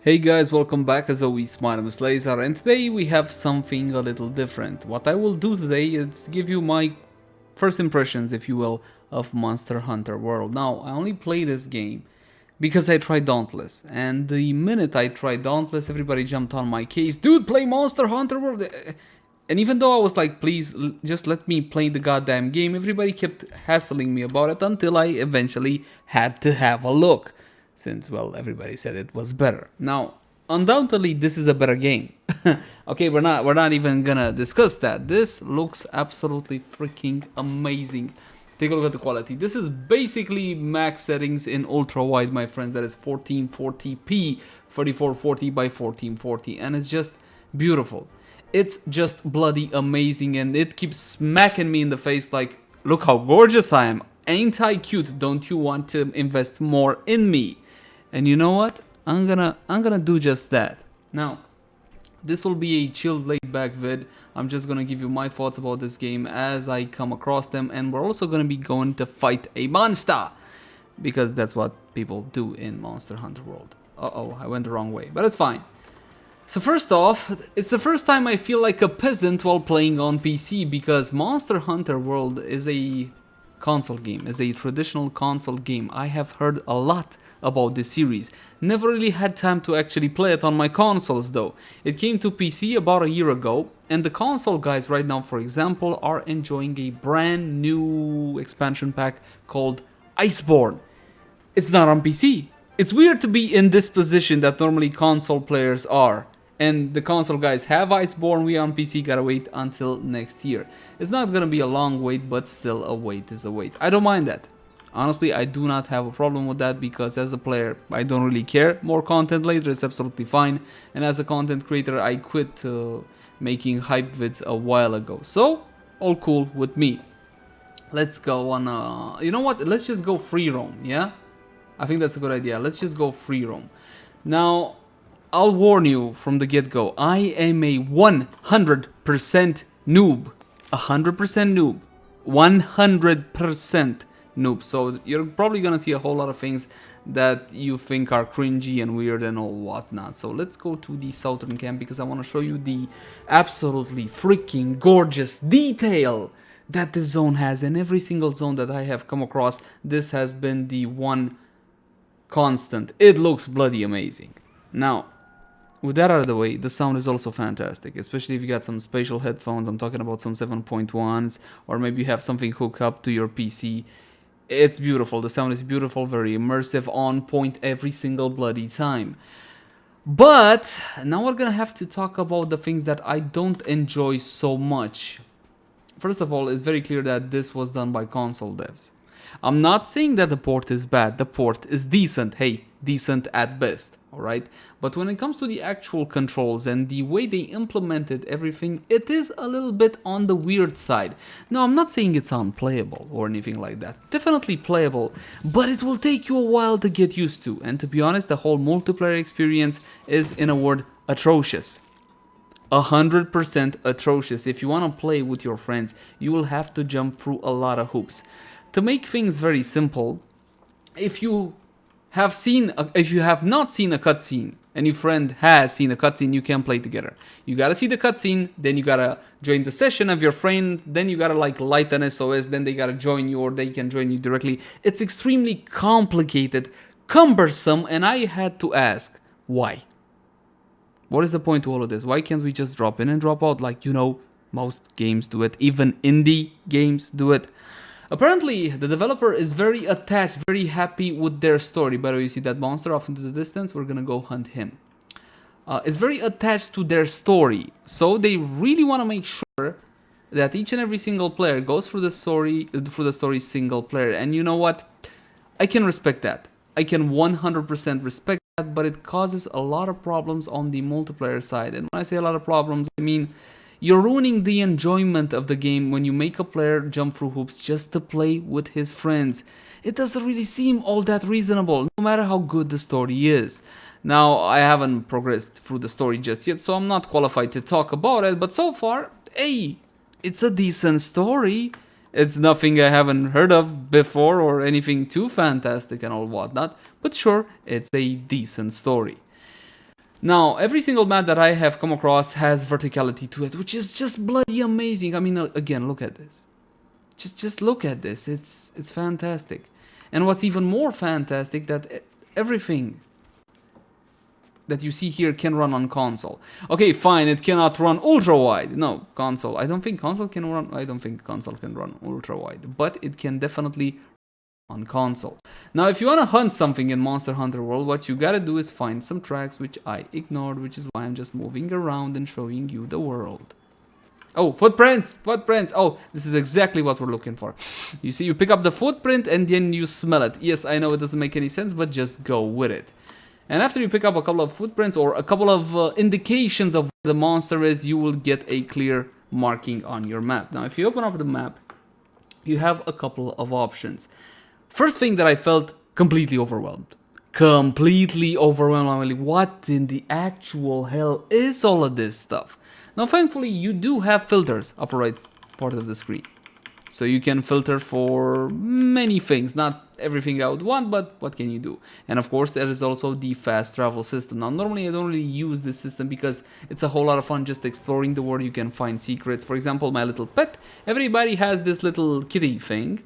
Hey guys, welcome back. As always, my name is Laser, and today we have something a little different. What I will do today is give you my first impressions, if you will, of Monster Hunter World. Now, I only play this game because I tried Dauntless, and the minute I tried Dauntless, everybody jumped on my case. Dude, play Monster Hunter World! And even though I was like, please, just let me play the goddamn game, everybody kept hassling me about it until I eventually had to have a look. Since, well, everybody said it was better. Now, undoubtedly, this is a better game. Okay, we're not even gonna discuss that. This looks absolutely freaking amazing. Take a look at the quality. This is basically max settings in ultra wide, my friends. That is 1440p, 3440 by 1440, and it's just beautiful. It's just bloody amazing, and it keeps smacking me in the face like, look how gorgeous I am. Ain't I cute? Don't you want to invest more in me? And you know what? I'm gonna do just that. Now, this will be a chilled, laid-back vid. I'm just gonna give you my thoughts about this game as I come across them, and we're also gonna be going to fight a monster because that's what people do in Monster Hunter World. Uh-oh, I went the wrong way, but it's fine. So first off, it's the first time I feel like a peasant while playing on PC because Monster Hunter World is a console game, is a traditional console game. I have heard a lot about this series. Never really had time to actually play it on my consoles though. It came to PC about a year ago, and the console guys right now, for example, are enjoying a brand new expansion pack called Iceborn. It's not on PC. It's weird to be in this position that normally console players are. And the console guys have Iceborn, we on PC gotta wait until next year. It's not gonna be a long wait, but still a wait is a wait. I don't mind that. Honestly, I do not have a problem with that because as a player, I don't really care. More content later is absolutely fine. And as a content creator, I quit making hype vids a while ago. So, all cool with me. Let's go on, you know what? Let's just go free roam, yeah? I think that's a good idea. Let's just go free roam. Now, I'll warn you from the get-go. I am a 100% noob. 100% noob. 100% noob. So you're probably gonna see a whole lot of things that you think are cringy and weird and all whatnot. So let's go to the Sultan Camp because I want to show you the absolutely freaking gorgeous detail that this zone has. In every single zone that I have come across, this has been the one constant. It looks bloody amazing. Now, with that out of the way, the sound is also fantastic, especially if you got some spatial headphones. I'm talking about some 7.1s, or maybe you have something hooked up to your PC. It's beautiful. The sound is beautiful, very immersive, on point every single bloody time. But now we're gonna have to talk about the things that I don't enjoy so much. First of all, it's very clear that this was done by console devs. I'm not saying that the port is bad. The port is decent. Hey, decent at best. Alright, but when it comes to the actual controls and the way they implemented everything, it is a little bit on the weird side. Now, I'm not saying it's unplayable or anything like that. Definitely playable, but it will take you a while to get used to. And to be honest, the whole multiplayer experience is, in a word, atrocious. 100% atrocious. If you want to play with your friends, you will have to jump through a lot of hoops. To make things very simple, if you have not seen a cutscene and your friend has seen a cutscene, you can play together. You gotta see the cutscene, then you gotta join the session of your friend, then you gotta like light an SOS, then they gotta join you or they can join you directly. It's extremely complicated, cumbersome, and I had to ask, why? What is the point to all of this? Why can't we just drop in and drop out like, you know, most games do it, even indie games do it? Apparently, the developer is very attached, very happy with their story. By the way, you see that monster off into the distance? We're gonna go hunt him. It's very attached to their story. So they really want to make sure that each and every single player goes through the story single player. And you know what? I can respect that. I can 100% respect that, but it causes a lot of problems on the multiplayer side. And when I say a lot of problems, I mean you're ruining the enjoyment of the game when you make a player jump through hoops just to play with his friends. It doesn't really seem all that reasonable, no matter how good the story is. Now, I haven't progressed through the story just yet, so I'm not qualified to talk about it, but so far, hey, it's a decent story. It's nothing I haven't heard of before or anything too fantastic and all whatnot, but sure, it's a decent story. Now, every single map that I have come across has verticality to it, which is just bloody amazing. I mean, again, look at this. Just look at this. It's fantastic. And what's even more fantastic, that everything that you see here can run on console. Okay, fine, it cannot run ultra-wide. No, console. I don't think console can run ultra-wide, but it can definitely on console. Now, if you want to hunt something in Monster Hunter World, what you gotta do is find some tracks, which I ignored, which is why I'm just moving around and showing you the world. Oh, footprints! Footprints! Oh, this is exactly what we're looking for. You see, you pick up the footprint and then you smell it. Yes, I know it doesn't make any sense, but just go with it. And after you pick up a couple of footprints or a couple of indications of where the monster is, you will get a clear marking on your map. Now, if you open up the map, you have a couple of options. First thing that I felt completely overwhelmed. Completely overwhelmed. I'm like, what in the actual hell is all of this stuff? Now, thankfully, you do have filters upper right part of the screen. So you can filter for many things. Not everything I would want, but what can you do? And of course, there is also the fast travel system. Now, normally I don't really use this system because it's a whole lot of fun just exploring the world. You can find secrets. For example, my little pet. Everybody has this little kitty thing.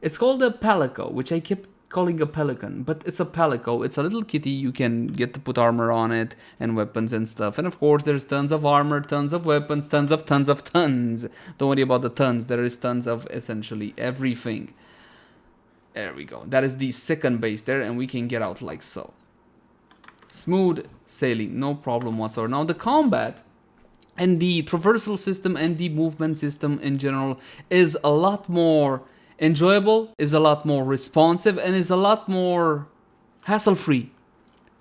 It's called a palico, which I kept calling a pelican, but it's a palico. It's a little kitty. You can get to put armor on it and weapons and stuff. And of course, there's tons of armor, tons of weapons, tons of tons. Don't worry about the tons. There is tons of essentially everything. There we go. That is the second base there, and we can get out like so. Smooth sailing, no problem whatsoever. Now, the combat and the traversal system and the movement system in general is a lot more enjoyable, is a lot more responsive, and is a lot more hassle-free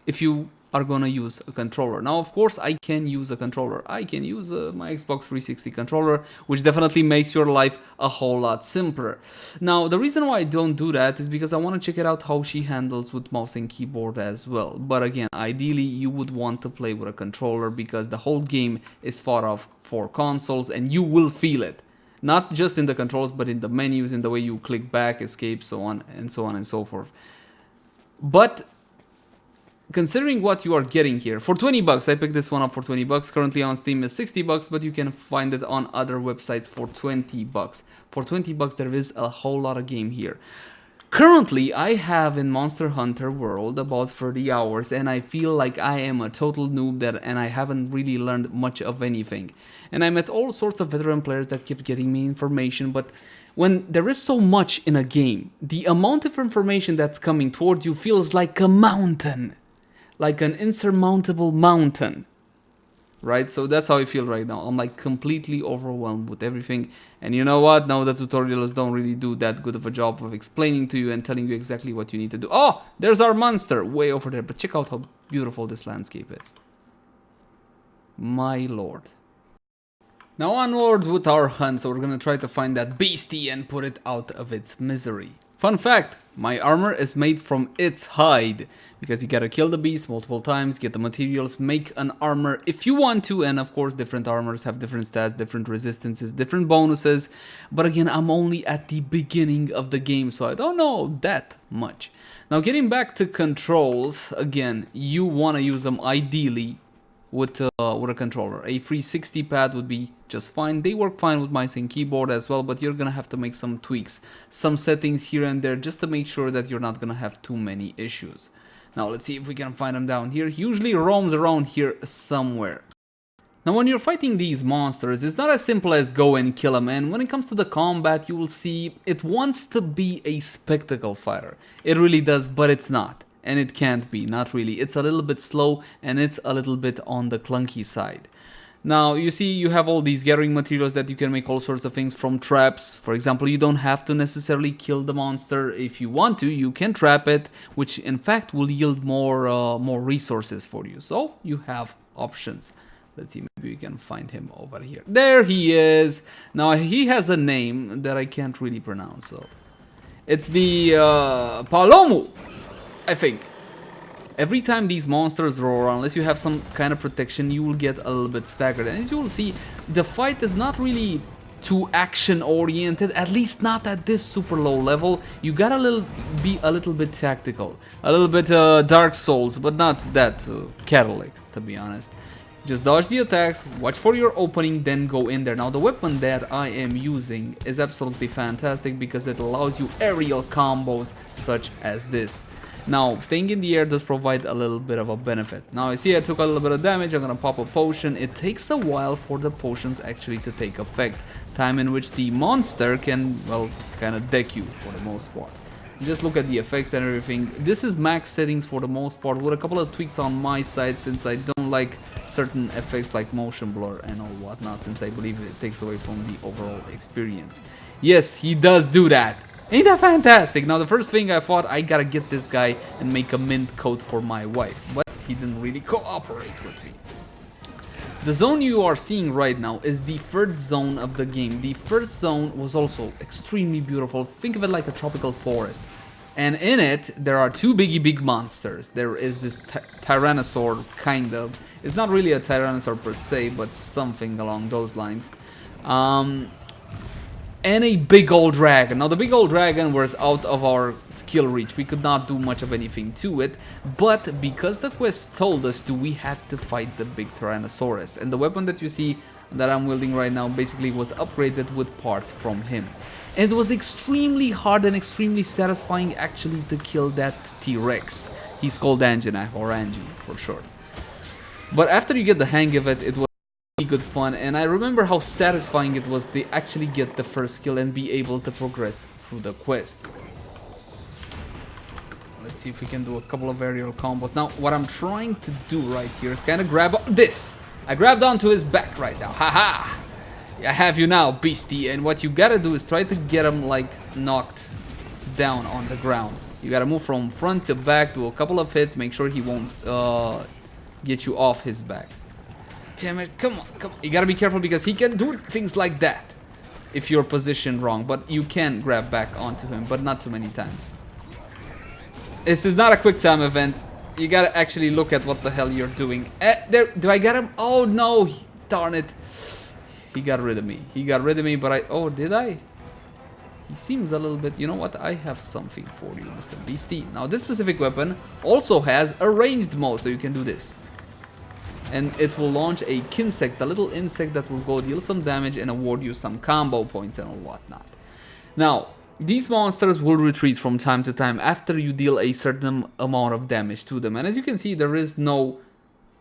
if you are gonna use a controller. Now, of course, I can use a controller. I can use my Xbox 360 controller, which definitely makes your life a whole lot simpler. Now, the reason why I don't do that is because I want to check it out how she handles with mouse and keyboard as well. But again, ideally, you would want to play with a controller because the whole game is thought of for consoles, and you will feel it. Not just in the controls, but in the menus, in the way you click back, escape, so on and so on and so forth. But considering what you are getting here, for 20 bucks, I picked this one up for 20 bucks. Currently on Steam is 60 bucks, but you can find it on other websites for 20 bucks. For 20 bucks, there is a whole lot of game here. Currently, I have in Monster Hunter World about 30 hours, and I feel like I am a total noob and I haven't really learned much of anything. And I met all sorts of veteran players that kept getting me information, but when there is so much in a game, the amount of information that's coming towards you feels like a mountain. Like an insurmountable mountain. Right? So that's how I feel right now. I'm like completely overwhelmed with everything. And you know what? Now the tutorials don't really do that good of a job of explaining to you and telling you exactly what you need to do. Oh, there's our monster way over there. But check out how beautiful this landscape is. My lord. Now onward with our hunt. So we're gonna try to find that beastie and put it out of its misery. Fun fact, my armor is made from its hide, because you gotta kill the beast multiple times, get the materials, make an armor if you want to, and of course different armors have different stats, different resistances, different bonuses, but again, I'm only at the beginning of the game, so I don't know that much. Now getting back to controls, again, you wanna use them ideally with a controller. A 360 pad would be just fine. They work fine with mouse and keyboard as well, but you're gonna have to make some tweaks, some settings here and there, just to make sure that you're not gonna have too many issues. Now let's see if we can find them down here. Usually roams around here somewhere. Now when you're fighting these monsters, it's not as simple as go and kill them, and when it comes to the combat, you will see it wants to be a spectacle fighter. It really does, but it's not. And it can't be, not really. It's a little bit slow and it's a little bit on the clunky side. Now, you see, you have all these gathering materials that you can make all sorts of things from traps. For example, you don't have to necessarily kill the monster. If you want to, you can trap it, which in fact will yield more resources for you. So, you have options. Let's see, maybe we can find him over here. There he is! Now, he has a name that I can't really pronounce, so... It's the, Palomu! I think. Every time these monsters roar, unless you have some kind of protection, you will get a little bit staggered. And as you will see, the fight is not really too action oriented, at least not at this super low level. You gotta be a little bit tactical, a little bit Dark Souls, but not that Catholic, to be honest. Just dodge the attacks, watch for your opening, then go in there. Now the weapon that I am using is absolutely fantastic because it allows you aerial combos such as this. Now, staying in the air does provide a little bit of a benefit. Now, you see I took a little bit of damage, I'm gonna pop a potion. It takes a while for the potions actually to take effect. Time in which the monster can, well, kind of deck you for the most part. Just look at the effects and everything. This is max settings for the most part, with a couple of tweaks on my side since I don't like certain effects like motion blur and all whatnot, since I believe it takes away from the overall experience. Yes, he does do that. Ain't that fantastic? Now the first thing I thought, I gotta get this guy and make a mint coat for my wife, but he didn't really cooperate with me. The zone you are seeing right now is the third zone of the game. The first zone was also extremely beautiful. Think of it like a tropical forest. And in it, there are two big monsters. There is this Tyrannosaur, kind of. It's not really a Tyrannosaur per se, but something along those lines. And a big old dragon. Now the big old dragon was out of our skill reach. We could not do much of anything to it, but because the quest told us to, we had to fight the big Tyrannosaurus. And the weapon that you see that I'm wielding right now basically was upgraded with parts from him. And it was extremely hard and extremely satisfying actually to kill that T-Rex. He's called Anjanath, or Angie for short. But after you get the hang of it, it was good fun, and I remember how satisfying it was to actually get the first kill and be able to progress through the quest. Let's see if we can do a couple of aerial combos. Now, what I'm trying to do right here is kind of grab this. I grabbed onto his back right now. Haha! I have you now, beastie. And what you gotta do is try to get him like knocked down on the ground. You gotta move from front to back, do a couple of hits, make sure he won't get you off his back. Damn it, come on. You gotta be careful because he can do things like that if you're positioned wrong, but you can grab back onto him, but not too many times. This is not a quick time event. You gotta actually look at what the hell you're doing. There, do I get him? Oh no, darn it. He got rid of me. But oh, did I? He seems a little bit, you know what? I have something for you, Mr. Beastie. Now, this specific weapon also has a ranged mode, so you can do this. And it will launch a kinsect, a little insect that will go deal some damage and award you some combo points and whatnot. Now, these monsters will retreat from time to time after you deal a certain amount of damage to them. And as you can see, there is no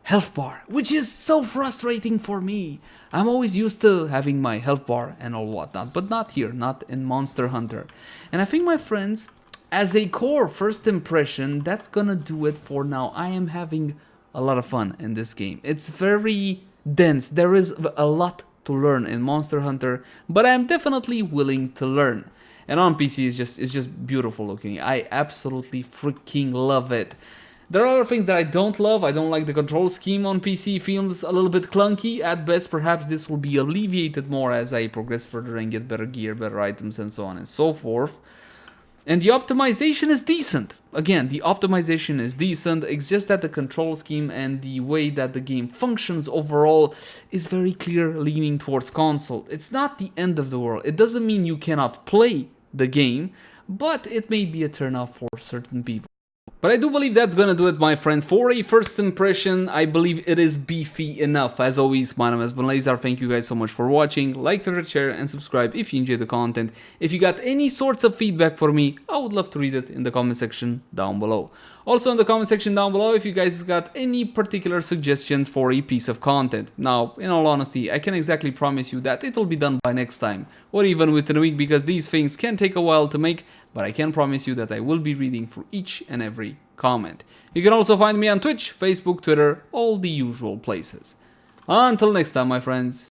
health bar, which is so frustrating for me. I'm always used to having my health bar and all whatnot, but not here, not in Monster Hunter. And I think, my friends, as a core first impression, that's gonna do it for now. I am having a lot of fun in this game. It's very dense. There is a lot to learn in Monster Hunter, but I am definitely willing to learn. And on PC, it's just beautiful looking. I absolutely freaking love it. There are other things that I don't love. I don't like the control scheme on PC. Feels a little bit clunky at best. Perhaps this will be alleviated more as I progress further and get better gear, better items, and so on and so forth. And the optimization is decent. Again, the optimization is decent. It's just that the control scheme and the way that the game functions overall is very clear, leaning towards console. It's not the end of the world. It doesn't mean you cannot play the game, but it may be a turnoff for certain people. But I do believe that's gonna do it, my friends. For a first impression, I believe it is beefy enough. As always, my name has been Leyzar. Thank you guys so much for watching. Like, favorite, share, and subscribe if you enjoyed the content. If you got any sorts of feedback for me, I would love to read it in the comment section down below. Also in the comment section down below, if you guys got any particular suggestions for a piece of content. Now, in all honesty, I can't exactly promise you that it'll be done by next time, or even within a week, because these things can take a while to make, but I can promise you that I will be reading through each and every comment. You can also find me on Twitch, Facebook, Twitter, all the usual places. Until next time, my friends,